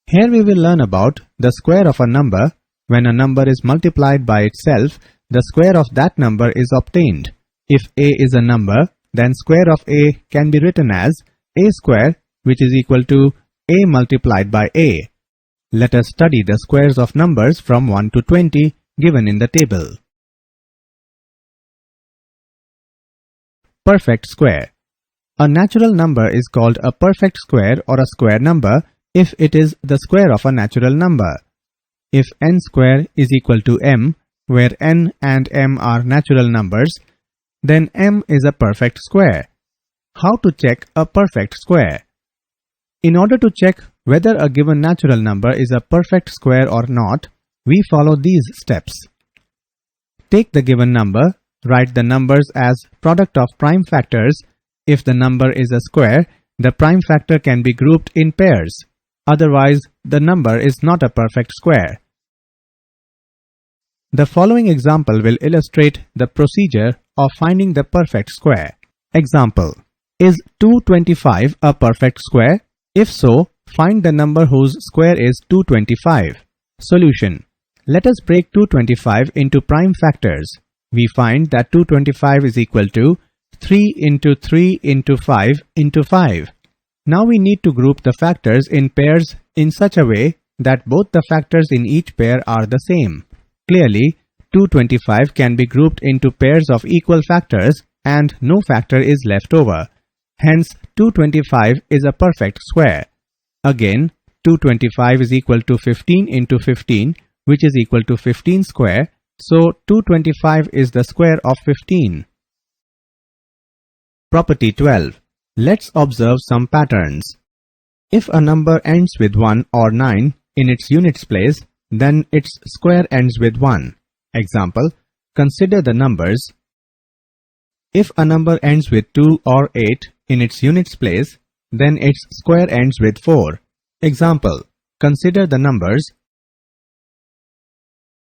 Here we will learn about the square of a number. When a number is multiplied by itself, the square of that number is obtained. If a is a number, then square of a can be written as a square, which is equal to a multiplied by a. Let us study the squares of numbers from 1 to 20 given in the table. Perfect square. A natural number is called a perfect square or a square number if it is the square of a natural number. If n square is equal to m, where n and m are natural numbers, then m is a perfect square. How to check a perfect square? In order to check whether a given natural number is a perfect square or not, we follow these steps. Take the given number, write the numbers as product of prime factors. If the number is a square, the prime factor can be grouped in pairs. Otherwise, the number is not a perfect square. The following example will illustrate the procedure of finding the perfect square. Example: is 225 a perfect square? If so, find the number whose square is 225. Solution: let us break 225 into prime factors. We find that 225 is equal to 3 into 3 into 5 into 5. Now we need to group the factors in pairs in such a way that both the factors in each pair are the same. Clearly, 225 can be grouped into pairs of equal factors and no factor is left over. Hence, 225 is a perfect square. Again, 225 is equal to 15 into 15, which is equal to 15 square. So, 225 is the square of 15. Property 12. Let's observe some patterns. If a number ends with 1 or 9 in its units place, then its square ends with 1. Example: consider the numbers. If a number ends with 2 or 8 in its units place, then its square ends with 4. Example: consider the numbers.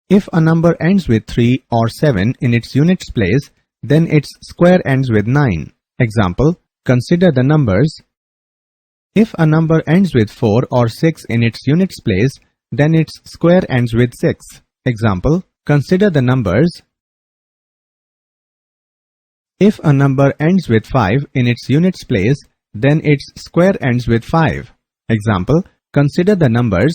If a number ends with 3 or 7 in its units place, then its square ends with 9. Example: consider the numbers. If a number ends with 4 or 6 in its units place, then its square ends with 6. Example: consider the numbers. If a number ends with 5 in its units place, then its square ends with 5. Example: consider the numbers.